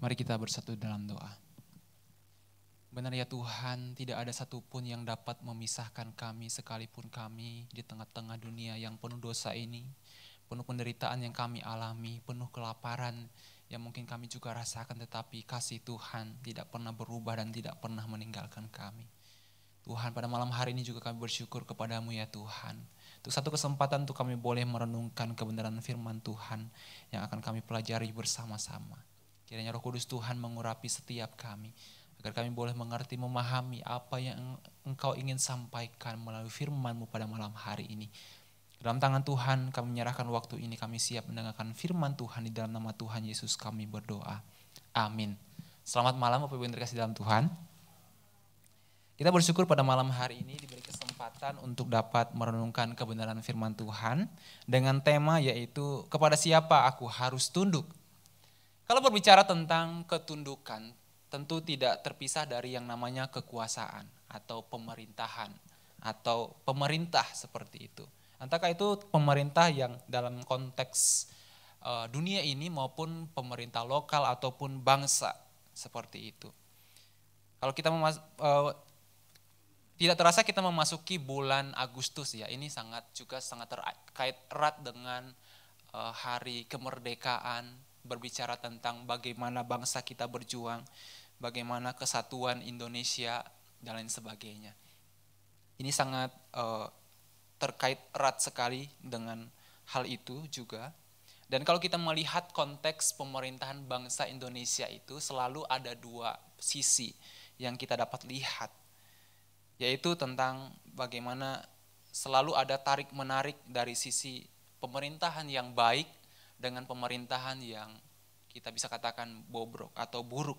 Mari kita bersatu dalam doa. Benar ya Tuhan, tidak ada satupun yang dapat memisahkan kami sekalipun kami di tengah-tengah dunia yang penuh dosa ini, penuh penderitaan yang kami alami, penuh kelaparan yang mungkin kami juga rasakan, tetapi kasih Tuhan tidak pernah berubah dan tidak pernah meninggalkan kami. Tuhan, pada malam hari ini juga kami bersyukur kepadamu ya Tuhan. Untuk satu kesempatan untuk kami boleh merenungkan kebenaran firman Tuhan yang akan kami pelajari bersama-sama. Kiranya Roh Kudus Tuhan mengurapi setiap kami, agar kami boleh mengerti, memahami apa yang Engkau ingin sampaikan melalui firman-Mu pada malam hari ini. Dalam tangan Tuhan kami menyerahkan waktu ini, kami siap mendengarkan firman Tuhan. Di dalam nama Tuhan Yesus kami berdoa. Amin. Selamat malam Bapak Ibu yang terkasih dalam Tuhan. Kita bersyukur pada malam hari ini diberi kesempatan untuk dapat merenungkan kebenaran firman Tuhan dengan tema yaitu kepada siapa aku harus tunduk. Kalau berbicara tentang ketundukan, tentu tidak terpisah dari yang namanya kekuasaan atau pemerintahan atau pemerintah seperti itu. Entahkah itu pemerintah yang dalam konteks dunia ini maupun pemerintah lokal ataupun bangsa seperti itu. Kalau kita tidak terasa kita memasuki bulan Agustus ya, ini sangat terkait erat dengan hari kemerdekaan, berbicara tentang bagaimana bangsa kita berjuang, bagaimana kesatuan Indonesia dan lain sebagainya. Ini sangat terkait erat sekali dengan hal itu juga. Dan kalau kita melihat konteks pemerintahan bangsa Indonesia itu selalu ada dua sisi yang kita dapat lihat. Yaitu tentang bagaimana selalu ada tarik-menarik dari sisi pemerintahan yang baik dengan pemerintahan yang kita bisa katakan bobrok atau buruk.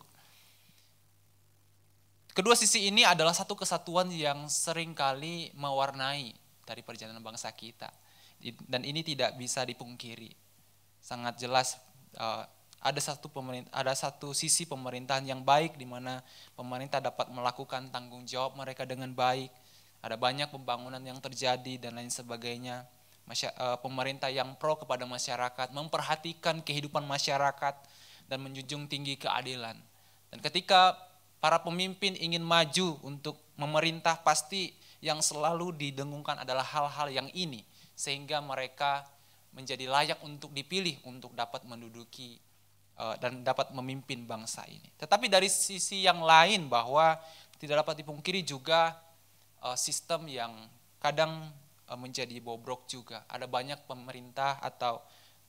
Kedua sisi ini adalah satu kesatuan yang seringkali mewarnai dari perjalanan bangsa kita. Dan ini tidak bisa dipungkiri. Sangat jelas ada satu sisi pemerintahan yang baik di mana pemerintah dapat melakukan tanggung jawab mereka dengan baik. Ada banyak pembangunan yang terjadi dan lain sebagainya. Pemerintah yang pro kepada masyarakat, memperhatikan kehidupan masyarakat dan menjunjung tinggi keadilan. Dan ketika para pemimpin ingin maju untuk memerintah, pasti yang selalu didengungkan adalah hal-hal yang ini, sehingga mereka menjadi layak untuk dipilih untuk dapat menduduki dan dapat memimpin bangsa ini. Tetapi dari sisi yang lain bahwa tidak dapat dipungkiri juga sistem yang kadang menjadi bobrok juga. Ada banyak pemerintah atau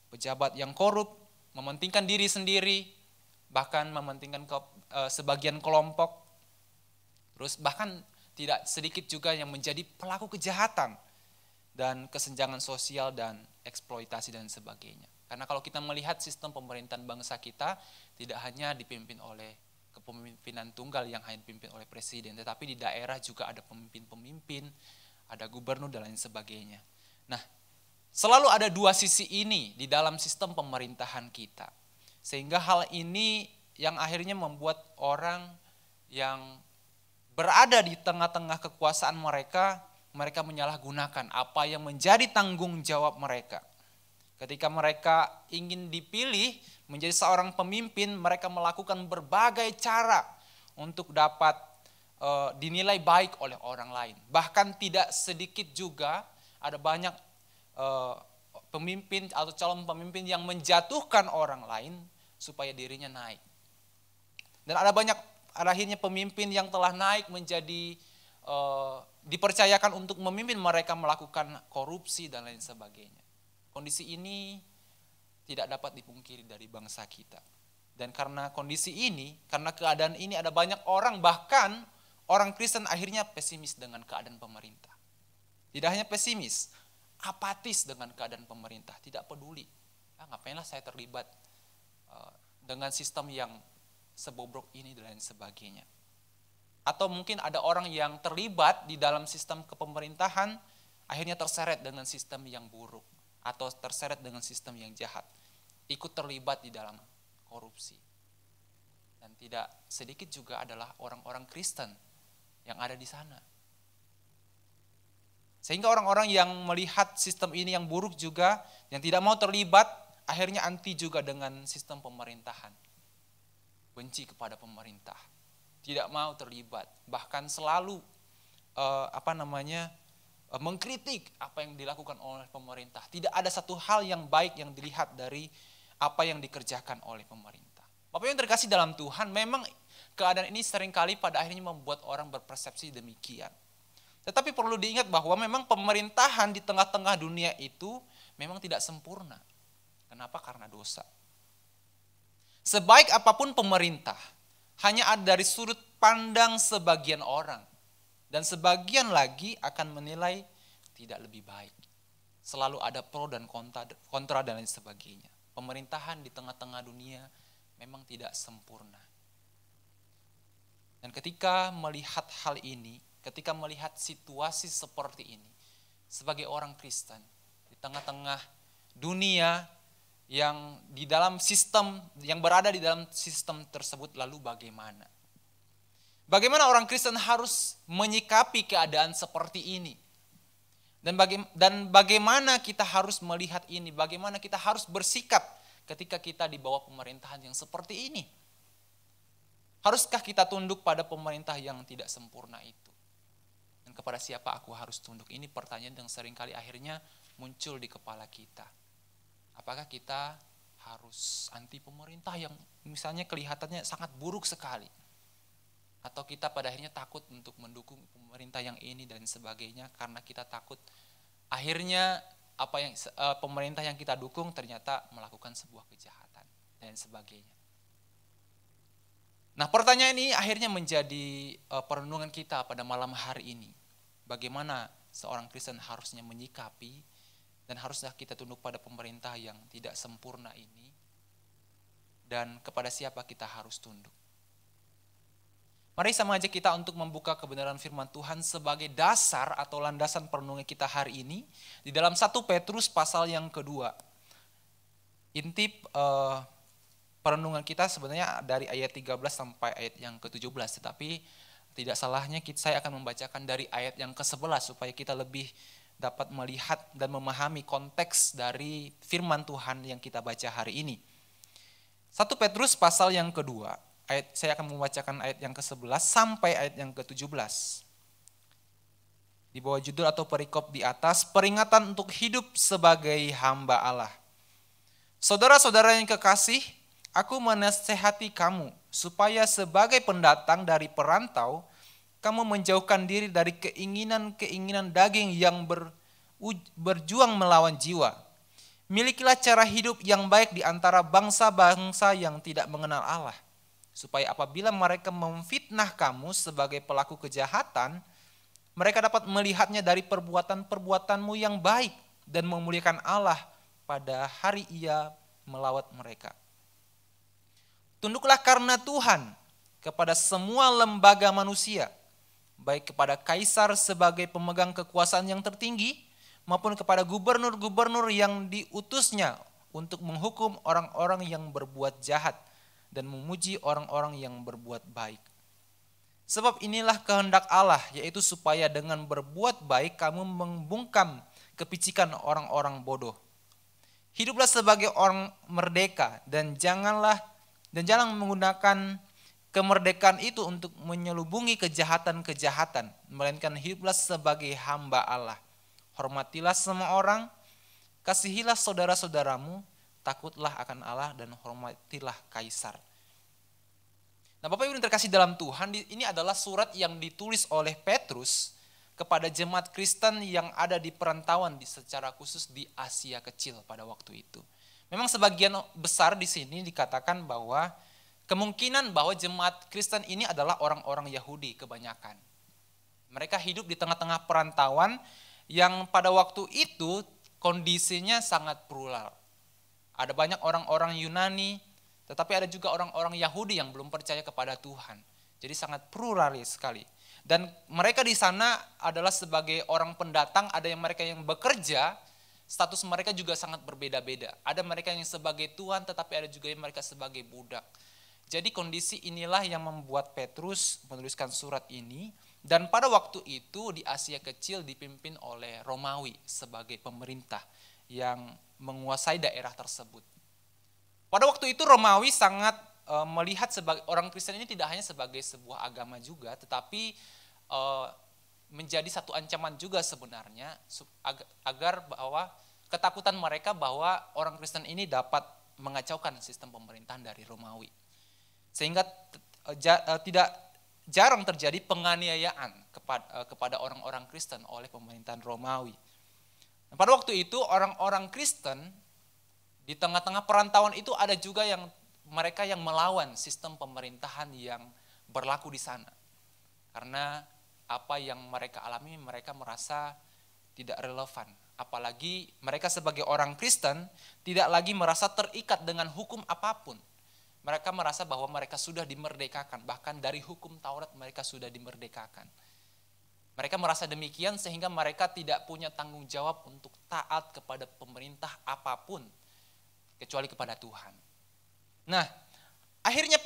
pejabat yang korup, mementingkan diri sendiri, bahkan mementingkan sebagian kelompok. Terus bahkan tidak sedikit juga yang menjadi pelaku kejahatan dan kesenjangan sosial dan eksploitasi dan sebagainya. Karena kalau kita melihat sistem pemerintahan bangsa kita tidak hanya dipimpin oleh kepemimpinan tunggal yang hanya dipimpin oleh presiden, tetapi di daerah juga ada pemimpin-pemimpin, ada gubernur dan lain sebagainya. Nah, selalu ada dua sisi ini di dalam sistem pemerintahan kita. Sehingga hal ini yang akhirnya membuat orang yang berada di tengah-tengah kekuasaan mereka menyalahgunakan apa yang menjadi tanggung jawab mereka. Ketika mereka ingin dipilih menjadi seorang pemimpin, mereka melakukan berbagai cara untuk dapat dinilai baik oleh orang lain. Bahkan tidak sedikit juga ada banyak pemimpin atau calon pemimpin yang menjatuhkan orang lain supaya dirinya naik. Dan ada akhirnya pemimpin yang telah naik menjadi dipercayakan untuk memimpin mereka melakukan korupsi dan lain sebagainya. Kondisi ini tidak dapat dipungkiri dari bangsa kita. Dan karena kondisi ini, karena keadaan ini ada banyak orang, bahkan orang Kristen akhirnya pesimis dengan keadaan pemerintah. Tidak hanya pesimis, apatis dengan keadaan pemerintah, tidak peduli. Ngapainlah saya terlibat dengan sistem yang sebobrok ini dan lain sebagainya. Atau mungkin ada orang yang terlibat di dalam sistem kepemerintahan, akhirnya terseret dengan sistem yang buruk. Atau terseret dengan sistem yang jahat, ikut terlibat di dalam korupsi. Dan tidak sedikit juga adalah orang-orang Kristen yang ada di sana. Sehingga orang-orang yang melihat sistem ini yang buruk juga, yang tidak mau terlibat, akhirnya anti juga dengan sistem pemerintahan. benci kepada pemerintah, tidak mau terlibat, bahkan selalu mengkritik apa yang dilakukan oleh pemerintah. Tidak ada satu hal yang baik yang dilihat dari apa yang dikerjakan oleh pemerintah. Bapak yang terkasih dalam Tuhan, memang keadaan ini seringkali pada akhirnya membuat orang berpersepsi demikian. Tetapi perlu diingat bahwa memang pemerintahan di tengah-tengah dunia itu memang tidak sempurna. Kenapa? Karena dosa. Sebaik apapun pemerintah, hanya ada dari sudut pandang sebagian orang. Dan sebagian lagi akan menilai tidak lebih baik. Selalu ada pro dan kontra dan lain sebagainya. Pemerintahan di tengah-tengah dunia memang tidak sempurna. Dan ketika melihat hal ini, ketika melihat situasi seperti ini, sebagai orang Kristen, di tengah-tengah dunia yang di dalam sistem, yang berada di dalam sistem tersebut, lalu bagaimana? Bagaimana orang Kristen harus menyikapi keadaan seperti ini? Dan bagaimana kita harus melihat ini? Bagaimana kita harus bersikap ketika kita di bawah pemerintahan yang seperti ini? Haruskah kita tunduk pada pemerintah yang tidak sempurna itu? Dan kepada siapa aku harus tunduk? Ini pertanyaan yang seringkali akhirnya muncul di kepala kita. Apakah kita harus anti pemerintah yang misalnya kelihatannya sangat buruk sekali? Atau kita pada akhirnya takut untuk mendukung pemerintah yang ini dan sebagainya karena kita takut akhirnya pemerintah yang kita dukung ternyata melakukan sebuah kejahatan dan sebagainya. Nah, pertanyaan ini akhirnya menjadi perenungan kita pada malam hari ini. Bagaimana seorang Kristen harusnya menyikapi dan harusnya kita tunduk pada pemerintah yang tidak sempurna ini, dan kepada siapa kita harus tunduk. Mari saya mengajak kita untuk membuka kebenaran firman Tuhan sebagai dasar atau landasan perenungan kita hari ini di dalam 1 Petrus pasal yang kedua. Intip perenungan kita sebenarnya dari ayat 13 sampai ayat yang ke-17, tetapi tidak salahnya saya akan membacakan dari ayat yang ke-11 supaya kita lebih dapat melihat dan memahami konteks dari firman Tuhan yang kita baca hari ini. 1 Petrus pasal yang kedua. Saya akan membacakan ayat yang ke-11 sampai ayat yang ke-17. Di bawah judul atau perikop di atas, peringatan untuk hidup sebagai hamba Allah. Saudara-saudara yang kekasih, aku menasihati kamu supaya sebagai pendatang dari perantau, kamu menjauhkan diri dari keinginan-keinginan daging yang berjuang melawan jiwa. Milikilah cara hidup yang baik di antara bangsa-bangsa yang tidak mengenal Allah. Supaya apabila mereka memfitnah kamu sebagai pelaku kejahatan, mereka dapat melihatnya dari perbuatan-perbuatanmu yang baik dan memuliakan Allah pada hari Ia melawat mereka. Tunduklah karena Tuhan kepada semua lembaga manusia, baik kepada kaisar sebagai pemegang kekuasaan yang tertinggi, maupun kepada gubernur-gubernur yang diutusnya untuk menghukum orang-orang yang berbuat jahat dan memuji orang-orang yang berbuat baik. Sebab inilah kehendak Allah, yaitu supaya dengan berbuat baik kamu membungkam kepicikan orang-orang bodoh. Hiduplah sebagai orang merdeka dan jangan menggunakan kemerdekaan itu untuk menyelubungi kejahatan-kejahatan, melainkan hiduplah sebagai hamba Allah. Hormatilah semua orang, kasihilah saudara-saudaramu, takutlah akan Allah dan hormatilah kaisar. Nah, Bapak Ibu yang terkasih dalam Tuhan, ini adalah surat yang ditulis oleh Petrus kepada jemaat Kristen yang ada di perantauan secara khusus di Asia Kecil pada waktu itu. Memang sebagian besar di sini dikatakan bahwa kemungkinan bahwa jemaat Kristen ini adalah orang-orang Yahudi kebanyakan. Mereka hidup di tengah-tengah perantauan yang pada waktu itu kondisinya sangat plural. Ada banyak orang-orang Yunani, tetapi ada juga orang-orang Yahudi yang belum percaya kepada Tuhan. Jadi sangat pluralis sekali. Dan mereka di sana adalah sebagai orang pendatang, ada yang mereka yang bekerja, status mereka juga sangat berbeda-beda. Ada mereka yang sebagai tuan, tetapi ada juga yang mereka sebagai budak. Jadi kondisi inilah yang membuat Petrus menuliskan surat ini. Dan pada waktu itu di Asia Kecil dipimpin oleh Romawi sebagai pemerintah yang menguasai daerah tersebut. Pada waktu itu Romawi sangat melihat sebagai orang Kristen ini tidak hanya sebagai sebuah agama juga, tetapi menjadi satu ancaman juga sebenarnya agar bahwa ketakutan mereka bahwa orang Kristen ini dapat mengacaukan sistem pemerintahan dari Romawi. Sehingga tidak jarang terjadi penganiayaan kepada orang-orang Kristen oleh pemerintahan Romawi. Nah, pada waktu itu orang-orang Kristen di tengah-tengah perantauan itu ada juga mereka yang melawan sistem pemerintahan yang berlaku di sana. Karena apa yang mereka alami mereka merasa tidak relevan. Apalagi mereka sebagai orang Kristen tidak lagi merasa terikat dengan hukum apapun. Mereka merasa bahwa mereka sudah dimerdekakan, bahkan dari hukum Taurat mereka sudah dimerdekakan. Mereka merasa demikian sehingga mereka tidak punya tanggung jawab untuk taat kepada pemerintah apapun kecuali kepada Tuhan. Nah, akhirnya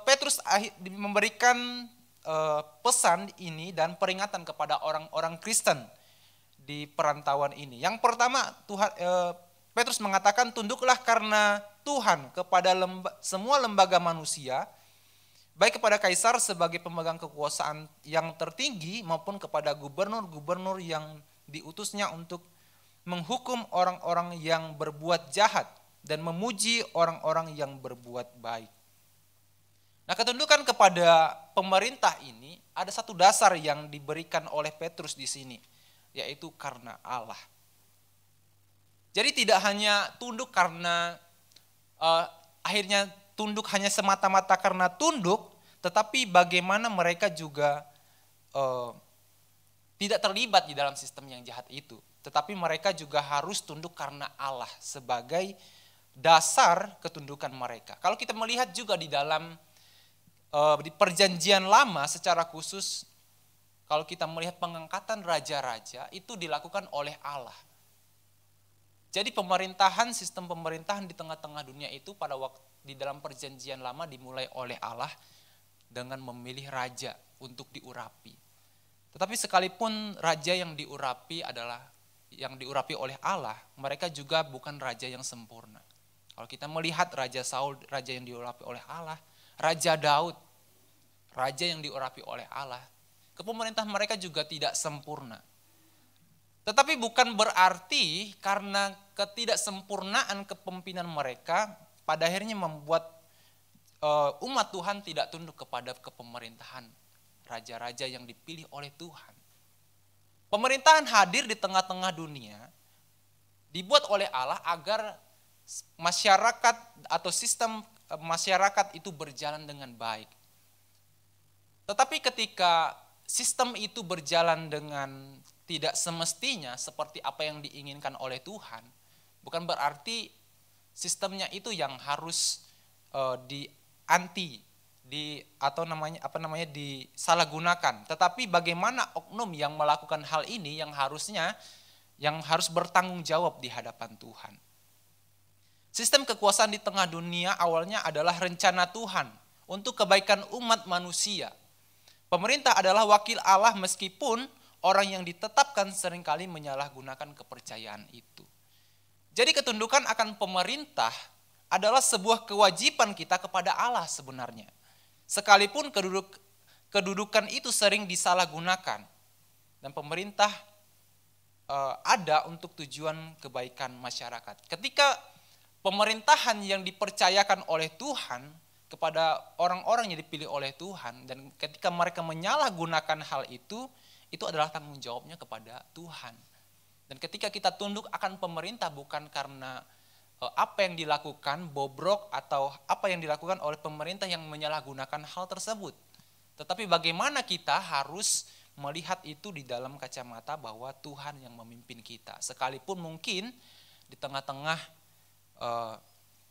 Petrus memberikan pesan ini dan peringatan kepada orang-orang Kristen di perantauan ini. Yang pertama, Petrus mengatakan, tunduklah karena Tuhan kepada semua lembaga manusia, baik kepada kaisar sebagai pemegang kekuasaan yang tertinggi maupun kepada gubernur-gubernur yang diutusnya untuk menghukum orang-orang yang berbuat jahat dan memuji orang-orang yang berbuat baik. Nah, ketundukan kepada pemerintah ini ada satu dasar yang diberikan oleh Petrus di sini, yaitu karena Allah. Jadi tidak hanya tunduk karena akhirnya tunduk hanya semata-mata karena tunduk, tetapi bagaimana mereka juga tidak terlibat di dalam sistem yang jahat itu. Tetapi mereka juga harus tunduk karena Allah sebagai dasar ketundukan mereka. Kalau kita melihat juga di dalam di perjanjian lama secara khusus, kalau kita melihat pengangkatan raja-raja itu dilakukan oleh Allah. Jadi sistem pemerintahan di tengah-tengah dunia itu pada waktu di dalam perjanjian lama dimulai oleh Allah dengan memilih raja untuk diurapi. Tetapi sekalipun raja yang diurapi oleh Allah, mereka juga bukan raja yang sempurna. Kalau kita melihat Raja Saul, raja yang diurapi oleh Allah, Raja Daud, raja yang diurapi oleh Allah, kepemerintahan mereka juga tidak sempurna. Tetapi bukan berarti karena ketidaksempurnaan kepemimpinan mereka pada akhirnya membuat umat Tuhan tidak tunduk kepada kepemerintahan raja-raja yang dipilih oleh Tuhan. Pemerintahan hadir di tengah-tengah dunia dibuat oleh Allah agar masyarakat atau sistem masyarakat itu berjalan dengan baik. Tetapi ketika sistem itu berjalan dengan tidak semestinya seperti apa yang diinginkan oleh Tuhan, bukan berarti sistemnya itu yang harus disalahgunakan. Tetapi bagaimana oknum yang melakukan hal ini yang harus bertanggung jawab di hadapan Tuhan. Sistem kekuasaan di tengah dunia awalnya adalah rencana Tuhan untuk kebaikan umat manusia. Pemerintah adalah wakil Allah meskipun orang yang ditetapkan seringkali menyalahgunakan kepercayaan itu. Jadi ketundukan akan pemerintah adalah sebuah kewajiban kita kepada Allah sebenarnya. Sekalipun kedudukan itu sering disalahgunakan. Dan pemerintah ada untuk tujuan kebaikan masyarakat. Ketika pemerintahan yang dipercayakan oleh Tuhan kepada orang-orang yang dipilih oleh Tuhan, dan ketika mereka menyalahgunakan hal itu adalah tanggung jawabnya kepada Tuhan. Dan ketika kita tunduk akan pemerintah bukan karena apa yang dilakukan bobrok atau apa yang dilakukan oleh pemerintah yang menyalahgunakan hal tersebut. Tetapi bagaimana kita harus melihat itu di dalam kacamata bahwa Tuhan yang memimpin kita. Sekalipun mungkin di tengah-tengah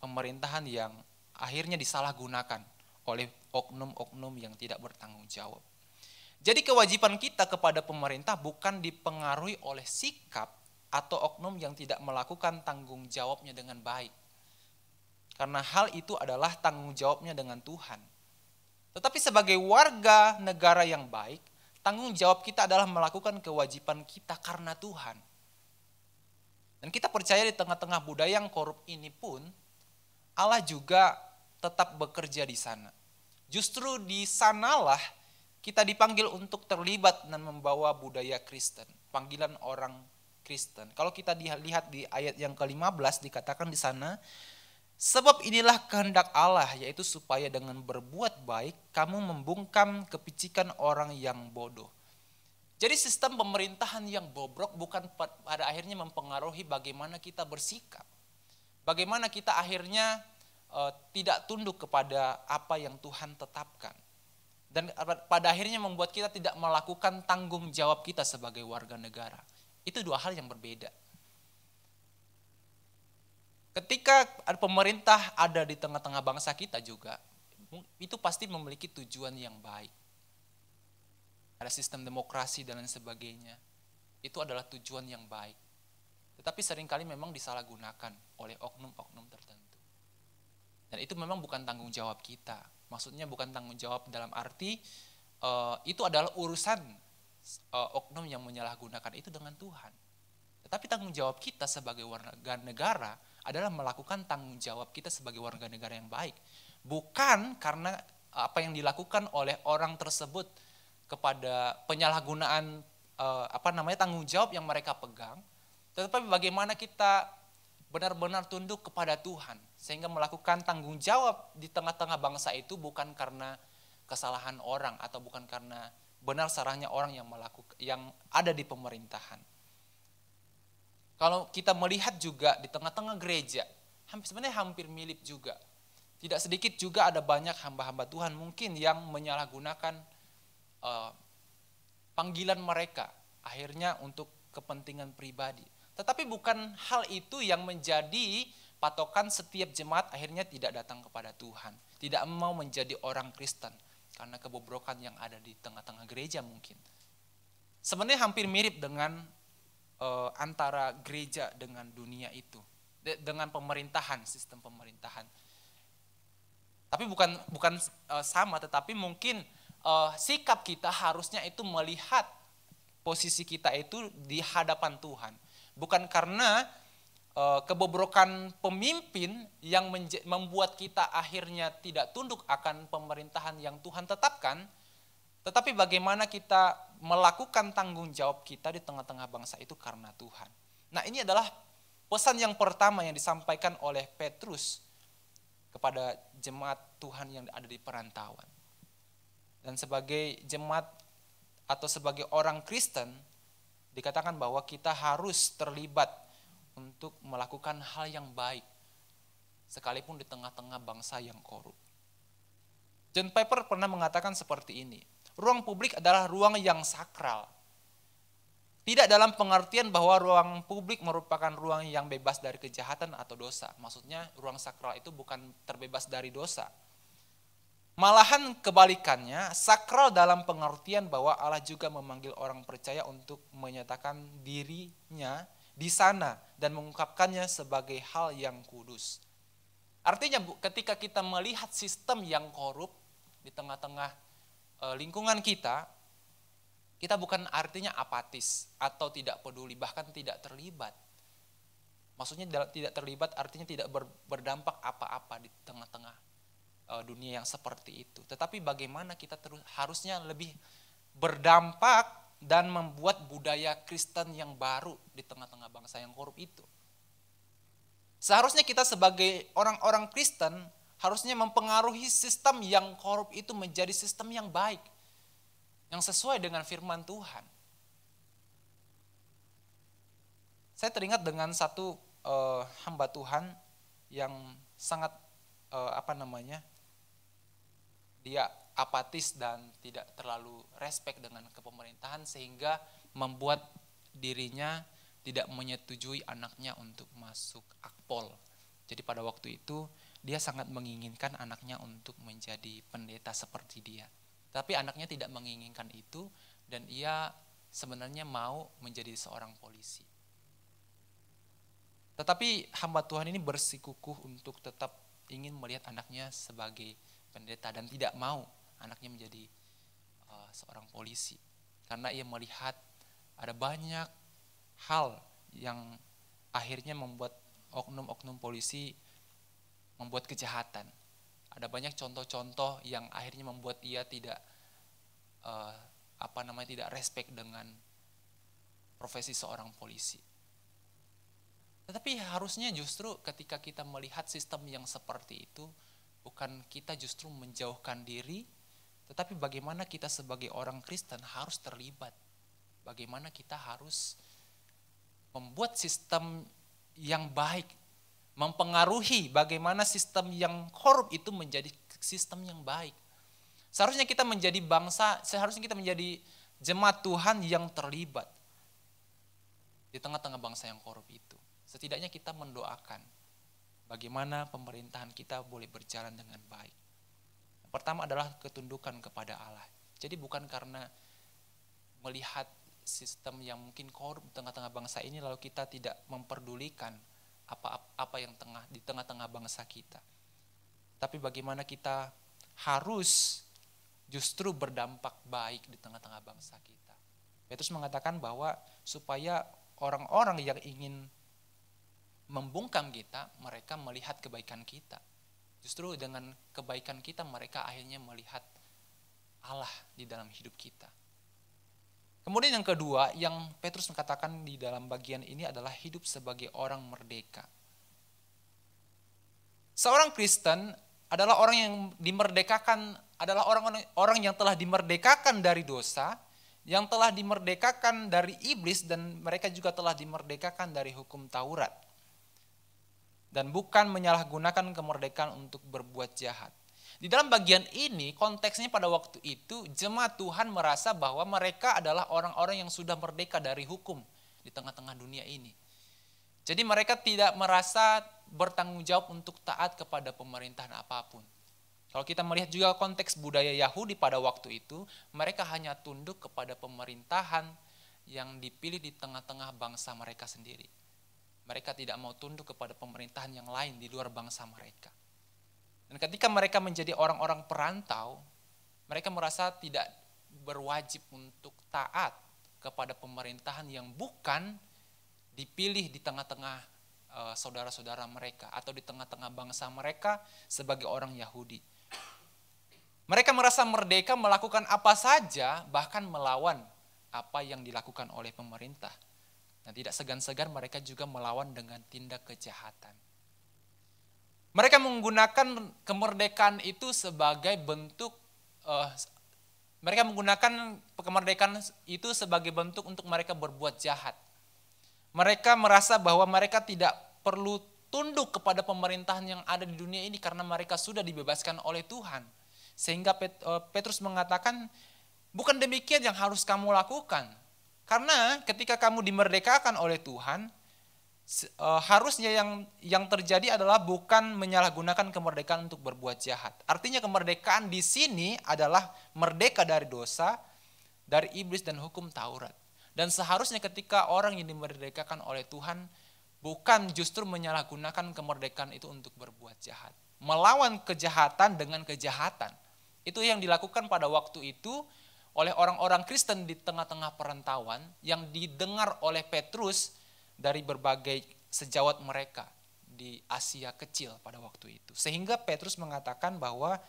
pemerintahan yang akhirnya disalahgunakan oleh oknum-oknum yang tidak bertanggung jawab. Jadi kewajiban kita kepada pemerintah bukan dipengaruhi oleh sikap atau oknum yang tidak melakukan tanggung jawabnya dengan baik. Karena hal itu adalah tanggung jawabnya dengan Tuhan. Tetapi sebagai warga negara yang baik, tanggung jawab kita adalah melakukan kewajiban kita karena Tuhan. Dan kita percaya di tengah-tengah budaya yang korup ini pun, Allah juga tetap bekerja di sana. Justru di sanalah kita dipanggil untuk terlibat dan membawa budaya Kristen, panggilan orang Kristen. Kalau kita lihat di ayat yang ke-15 dikatakan di sana, sebab inilah kehendak Allah, yaitu supaya dengan berbuat baik kamu membungkam kepicikan orang yang bodoh. Jadi sistem pemerintahan yang bobrok bukan pada akhirnya mempengaruhi bagaimana kita bersikap. Bagaimana kita akhirnya tidak tunduk kepada apa yang Tuhan tetapkan. Dan pada akhirnya membuat kita tidak melakukan tanggung jawab kita sebagai warga negara. Itu dua hal yang berbeda. Ketika pemerintah ada di tengah-tengah bangsa kita juga, itu pasti memiliki tujuan yang baik. Ada sistem demokrasi dan lain sebagainya. Itu adalah tujuan yang baik. Tetapi seringkali memang disalahgunakan oleh oknum-oknum tertentu. Dan itu memang bukan tanggung jawab kita. Maksudnya bukan tanggung jawab dalam arti itu adalah urusan oknum yang menyalahgunakan itu dengan Tuhan. Tetapi tanggung jawab kita sebagai warga negara adalah melakukan tanggung jawab kita sebagai warga negara yang baik. Bukan karena apa yang dilakukan oleh orang tersebut kepada penyalahgunaan tanggung jawab yang mereka pegang, tetapi bagaimana kita benar-benar tunduk kepada Tuhan sehingga melakukan tanggung jawab di tengah-tengah bangsa itu bukan karena kesalahan orang atau bukan karena benar salahnya orang yang ada di pemerintahan. Kalau kita melihat juga di tengah-tengah gereja, sebenarnya hampir mirip juga. Tidak sedikit juga ada banyak hamba-hamba Tuhan mungkin yang menyalahgunakan panggilan mereka akhirnya untuk kepentingan pribadi. Tetapi bukan hal itu yang menjadi patokan setiap jemaat akhirnya tidak datang kepada Tuhan. Tidak mau menjadi orang Kristen karena kebobrokan yang ada di tengah-tengah gereja mungkin. Sebenarnya hampir mirip dengan antara gereja dengan dunia itu. Dengan pemerintahan, sistem pemerintahan. Tapi bukan sama, tetapi mungkin sikap kita harusnya itu melihat posisi kita itu di hadapan Tuhan. Bukan karena kebobrokan pemimpin yang membuat kita akhirnya tidak tunduk akan pemerintahan yang Tuhan tetapkan, tetapi bagaimana kita melakukan tanggung jawab kita di tengah-tengah bangsa itu karena Tuhan. Nah, ini adalah pesan yang pertama yang disampaikan oleh Petrus kepada jemaat Tuhan yang ada di perantauan. Dan sebagai jemaat atau sebagai orang Kristen, dikatakan bahwa kita harus terlibat untuk melakukan hal yang baik, sekalipun di tengah-tengah bangsa yang korup. John Piper pernah mengatakan seperti ini, ruang publik adalah ruang yang sakral. Tidak dalam pengertian bahwa ruang publik merupakan ruang yang bebas dari kejahatan atau dosa. Maksudnya ruang sakral itu bukan terbebas dari dosa. Malahan kebalikannya, sakral dalam pengertian bahwa Allah juga memanggil orang percaya untuk menyatakan dirinya di sana dan mengungkapkannya sebagai hal yang kudus. Artinya ketika kita melihat sistem yang korup di tengah-tengah lingkungan kita bukan artinya apatis atau tidak peduli, bahkan tidak terlibat. Maksudnya tidak terlibat artinya tidak berdampak apa-apa di tengah-tengah dunia yang seperti itu. Tetapi bagaimana kita harusnya lebih berdampak dan membuat budaya Kristen yang baru di tengah-tengah bangsa yang korup itu. Seharusnya kita sebagai orang-orang Kristen harusnya mempengaruhi sistem yang korup itu menjadi sistem yang baik, yang sesuai dengan firman Tuhan. Saya teringat dengan satu hamba Tuhan yang sangat dia apatis dan tidak terlalu respect dengan kepemerintahan sehingga membuat dirinya tidak menyetujui anaknya untuk masuk Akpol. Jadi pada waktu itu dia sangat menginginkan anaknya untuk menjadi pendeta seperti dia. Tapi anaknya tidak menginginkan itu dan ia sebenarnya mau menjadi seorang polisi. Tetapi hamba Tuhan ini bersikukuh untuk tetap ingin melihat anaknya sebagai pendeta dan tidak mau anaknya menjadi seorang polisi. Karena ia melihat ada banyak hal yang akhirnya membuat oknum-oknum polisi membuat kejahatan. Ada banyak contoh-contoh yang akhirnya membuat ia tidak tidak respect dengan profesi seorang polisi. Tetapi harusnya justru ketika kita melihat sistem yang seperti itu, bukan kita justru menjauhkan diri, tetapi bagaimana kita sebagai orang Kristen harus terlibat. Bagaimana kita harus membuat sistem yang baik, mempengaruhi bagaimana sistem yang korup itu menjadi sistem yang baik. Seharusnya kita menjadi bangsa, seharusnya kita menjadi jemaat Tuhan yang terlibat di tengah-tengah bangsa yang korup itu. Setidaknya kita mendoakan bagaimana pemerintahan kita boleh berjalan dengan baik. Yang pertama adalah ketundukan kepada Allah. Jadi bukan karena melihat sistem yang mungkin korup di tengah-tengah bangsa ini lalu kita tidak memperdulikan apa yang di tengah-tengah bangsa kita. Tapi bagaimana kita harus justru berdampak baik di tengah-tengah bangsa kita. Petrus mengatakan bahwa supaya orang-orang yang ingin membungkam kita, mereka melihat kebaikan kita. Justru dengan kebaikan kita mereka akhirnya melihat Allah di dalam hidup kita. Kemudian yang kedua yang Petrus mengatakan di dalam bagian ini adalah hidup sebagai orang merdeka. Seorang Kristen adalah orang yang dimerdekakan, adalah orang yang telah dimerdekakan dari dosa, yang telah dimerdekakan dari iblis, dan mereka juga telah dimerdekakan dari hukum Taurat. Dan bukan menyalahgunakan kemerdekaan untuk berbuat jahat. Di dalam bagian ini, konteksnya pada waktu itu, jemaat Tuhan merasa bahwa mereka adalah orang-orang yang sudah merdeka dari hukum di tengah-tengah dunia ini. Jadi mereka tidak merasa bertanggung jawab untuk taat kepada pemerintahan apapun. Kalau kita melihat juga konteks budaya Yahudi pada waktu itu, mereka hanya tunduk kepada pemerintahan yang dipilih di tengah-tengah bangsa mereka sendiri. Mereka tidak mau tunduk kepada pemerintahan yang lain di luar bangsa mereka. Dan ketika mereka menjadi orang-orang perantau, mereka merasa tidak berwajib untuk taat kepada pemerintahan yang bukan dipilih di tengah-tengah saudara-saudara mereka atau di tengah-tengah bangsa mereka sebagai orang Yahudi. Mereka merasa merdeka melakukan apa saja, bahkan melawan apa yang dilakukan oleh pemerintah. Dan tidak segan-segan mereka juga melawan dengan tindak kejahatan. Mereka menggunakan kemerdekaan itu sebagai bentuk, untuk mereka berbuat jahat. Mereka merasa bahwa mereka tidak perlu tunduk kepada pemerintahan yang ada di dunia ini karena mereka sudah dibebaskan oleh Tuhan. Sehingga Petrus mengatakan, bukan demikian yang harus kamu lakukan. Karena ketika kamu dimerdekakan oleh Tuhan, harusnya yang terjadi adalah bukan menyalahgunakan kemerdekaan untuk berbuat jahat. Artinya kemerdekaan di sini adalah merdeka dari dosa, dari iblis dan hukum Taurat. Dan seharusnya ketika orang yang dimerdekakan oleh Tuhan, bukan justru menyalahgunakan kemerdekaan itu untuk berbuat jahat. Melawan kejahatan dengan kejahatan. Itu yang dilakukan pada waktu itu oleh orang-orang Kristen di tengah-tengah perantauan yang didengar oleh Petrus dari berbagai sejawat mereka di Asia kecil pada waktu itu. Sehingga Petrus mengatakan bahwa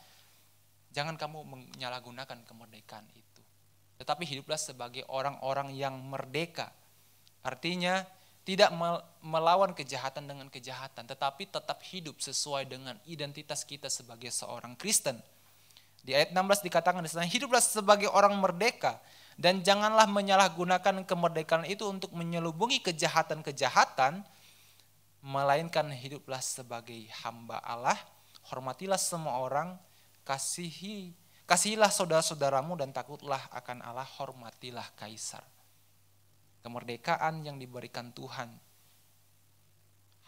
jangan kamu menyalahgunakan kemerdekaan itu. Tetapi hiduplah sebagai orang-orang yang merdeka. Artinya tidak melawan kejahatan dengan kejahatan, tetapi tetap hidup sesuai dengan identitas kita sebagai seorang Kristen. Di ayat 16 dikatakan di sana, hiduplah sebagai orang merdeka dan janganlah menyalahgunakan kemerdekaan itu untuk menyelubungi kejahatan-kejahatan, melainkan hiduplah sebagai hamba Allah, hormatilah semua orang, kasihilah saudara-saudaramu dan takutlah akan Allah, hormatilah kaisar. Kemerdekaan yang diberikan Tuhan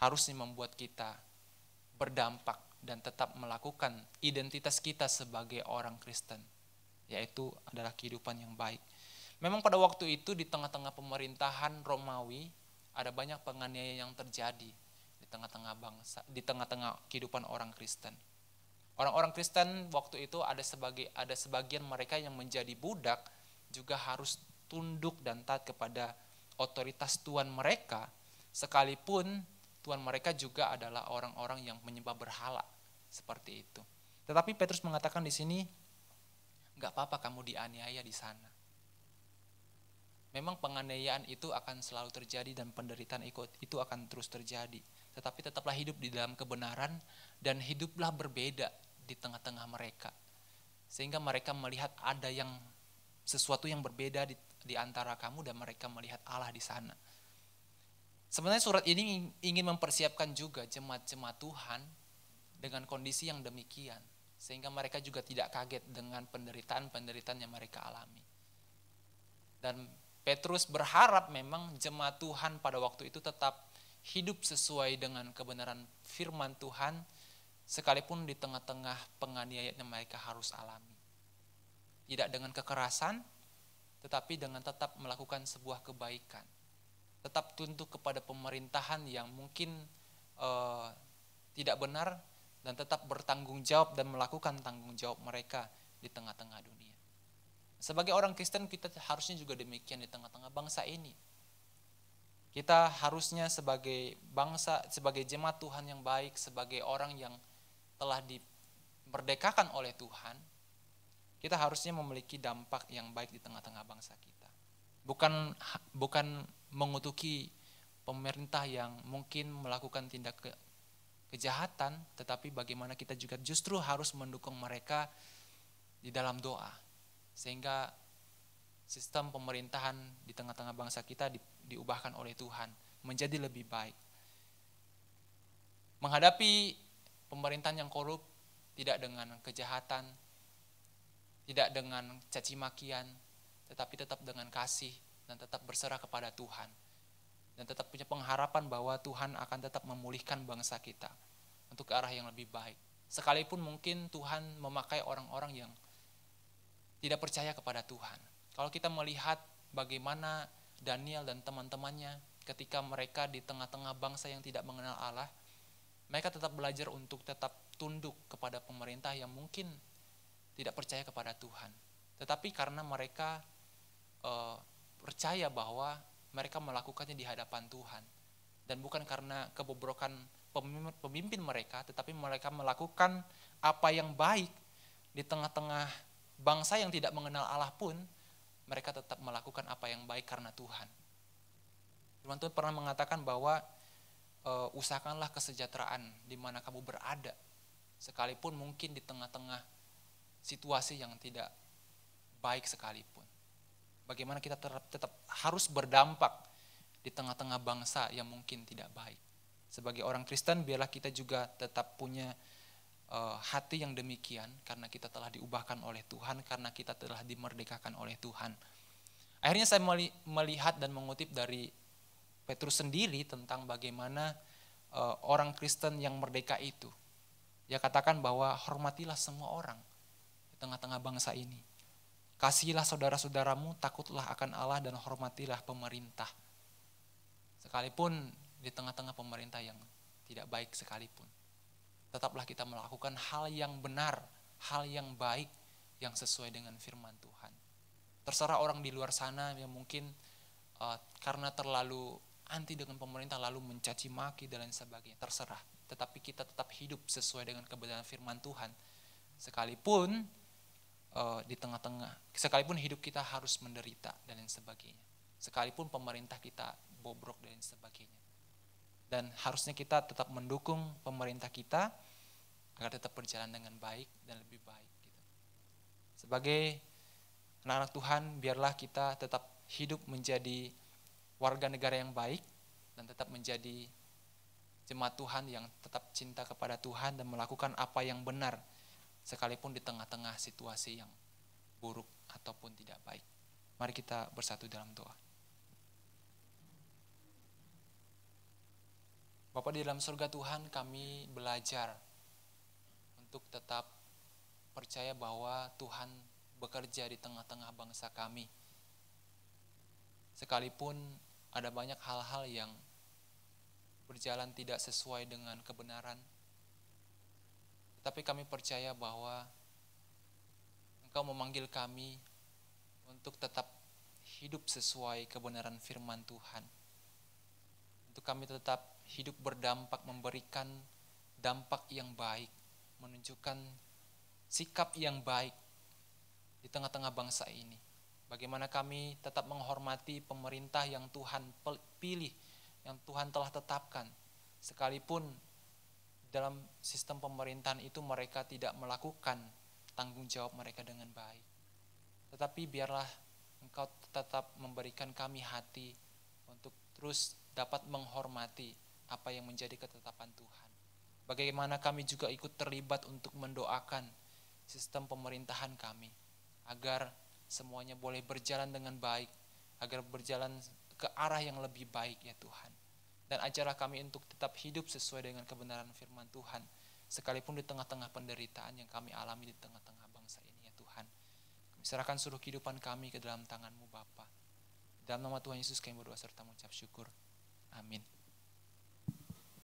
harusnya membuat kita berdampak dan tetap melakukan identitas kita sebagai orang Kristen, yaitu adalah kehidupan yang baik. Memang pada waktu itu di tengah-tengah pemerintahan Romawi ada banyak penganiayaan yang terjadi di tengah-tengah bangsa, di tengah-tengah kehidupan orang Kristen. Orang-orang Kristen waktu itu ada sebagian mereka yang menjadi budak juga harus tunduk dan taat kepada otoritas Tuhan mereka, sekalipun Tuhan mereka juga adalah orang-orang yang menyembah berhala, seperti itu. Tetapi Petrus mengatakan di sini, nggak apa-apa kamu dianiaya di sana. Memang penganiayaan itu akan selalu terjadi dan penderitaan itu akan terus terjadi. Tetapi tetaplah hidup di dalam kebenaran dan hiduplah berbeda di tengah-tengah mereka. Sehingga mereka melihat ada sesuatu yang berbeda di antara kamu dan mereka melihat Allah di sana. Sebenarnya surat ini ingin mempersiapkan juga jemaat-jemaat Tuhan dengan kondisi yang demikian. Sehingga mereka juga tidak kaget dengan penderitaan-penderitaan yang mereka alami. Dan Petrus berharap memang jemaat Tuhan pada waktu itu tetap hidup sesuai dengan kebenaran firman Tuhan, sekalipun di tengah-tengah penganiayaan yang mereka harus alami. Tidak dengan kekerasan, tetapi dengan tetap melakukan sebuah kebaikan. Tetap tunduk kepada pemerintahan yang mungkin tidak benar, dan tetap bertanggung jawab dan melakukan tanggung jawab mereka di tengah-tengah dunia. Sebagai orang Kristen kita harusnya juga demikian di tengah-tengah bangsa ini. Kita harusnya sebagai bangsa, sebagai jemaat Tuhan yang baik, sebagai orang yang telah dimerdekakan oleh Tuhan, kita harusnya memiliki dampak yang baik di tengah-tengah bangsa kita. Bukan mengutuki pemerintah yang mungkin melakukan tindak kejahatan, tetapi bagaimana kita juga justru harus mendukung mereka di dalam doa. Sehingga sistem pemerintahan di tengah-tengah bangsa kita diubahkan oleh Tuhan menjadi lebih baik. Menghadapi pemerintahan yang korup tidak dengan kejahatan, tidak dengan caci makian, tetapi tetap dengan kasih dan tetap berserah kepada Tuhan. Dan tetap punya pengharapan bahwa Tuhan akan tetap memulihkan bangsa kita untuk ke arah yang lebih baik. Sekalipun mungkin Tuhan memakai orang-orang yang tidak percaya kepada Tuhan. Kalau kita melihat bagaimana Daniel dan teman-temannya ketika mereka di tengah-tengah bangsa yang tidak mengenal Allah, mereka tetap belajar untuk tetap tunduk kepada pemerintah yang mungkin tidak percaya kepada Tuhan. Tetapi karena mereka percaya bahwa mereka melakukannya di hadapan Tuhan. Dan bukan karena kebobrokan pemimpin mereka, tetapi mereka melakukan apa yang baik di tengah-tengah bangsa yang tidak mengenal Allah pun, mereka tetap melakukan apa yang baik karena Tuhan. Firman Tuhan pernah mengatakan bahwa usahakanlah kesejahteraan di mana kamu berada, sekalipun mungkin di tengah-tengah situasi yang tidak baik sekalipun. Bagaimana kita tetap harus berdampak di tengah-tengah bangsa yang mungkin tidak baik. Sebagai orang Kristen, biarlah kita juga tetap punya hati yang demikian, karena kita telah diubahkan oleh Tuhan, karena kita telah dimerdekakan oleh Tuhan. Akhirnya saya melihat dan mengutip dari Petrus sendiri tentang bagaimana orang Kristen yang merdeka itu. Dia katakan bahwa hormatilah semua orang di tengah-tengah bangsa ini. Kasihilah saudara-saudaramu, takutlah akan Allah, dan hormatilah pemerintah. Sekalipun di tengah-tengah pemerintah yang tidak baik sekalipun, tetaplah kita melakukan hal yang benar, hal yang baik, yang sesuai dengan firman Tuhan. Terserah orang di luar sana yang mungkin karena terlalu anti dengan pemerintah lalu mencaci maki dan lain sebagainya, terserah. Tetapi kita tetap hidup sesuai dengan kebenaran firman Tuhan. Sekalipun di tengah-tengah, sekalipun hidup kita harus menderita dan lain sebagainya, sekalipun pemerintah kita bobrok dan lain sebagainya, dan harusnya kita tetap mendukung pemerintah kita agar tetap berjalan dengan baik dan lebih baik gitu. Sebagai anak-anak Tuhan, biarlah kita tetap hidup menjadi warga negara yang baik dan tetap menjadi jemaat Tuhan yang tetap cinta kepada Tuhan dan melakukan apa yang benar, sekalipun di tengah-tengah situasi yang buruk ataupun tidak baik. Mari kita bersatu dalam doa. Bapa di dalam surga Tuhan, kami belajar untuk tetap percaya bahwa Tuhan bekerja di tengah-tengah bangsa kami. Sekalipun ada banyak hal-hal yang berjalan tidak sesuai dengan kebenaran, tapi kami percaya bahwa Engkau memanggil kami untuk tetap hidup sesuai kebenaran firman Tuhan. Untuk kami tetap hidup berdampak, memberikan dampak yang baik, menunjukkan sikap yang baik di tengah-tengah bangsa ini. Bagaimana kami tetap menghormati pemerintah yang Tuhan pilih, yang Tuhan telah tetapkan. Sekalipun dalam sistem pemerintahan itu mereka tidak melakukan tanggung jawab mereka dengan baik. Tetapi biarlah Engkau tetap memberikan kami hati untuk terus dapat menghormati apa yang menjadi ketetapan Tuhan. Bagaimana kami juga ikut terlibat untuk mendoakan sistem pemerintahan kami, agar semuanya boleh berjalan dengan baik, agar berjalan ke arah yang lebih baik ya Tuhan. Dan ajarlah kami untuk tetap hidup sesuai dengan kebenaran firman Tuhan, sekalipun di tengah-tengah penderitaan yang kami alami di tengah-tengah bangsa ini ya Tuhan. Kami serahkan seluruh kehidupan kami ke dalam tangan-Mu Bapa. Dalam nama Tuhan Yesus kami berdoa serta mengucap syukur. Amin.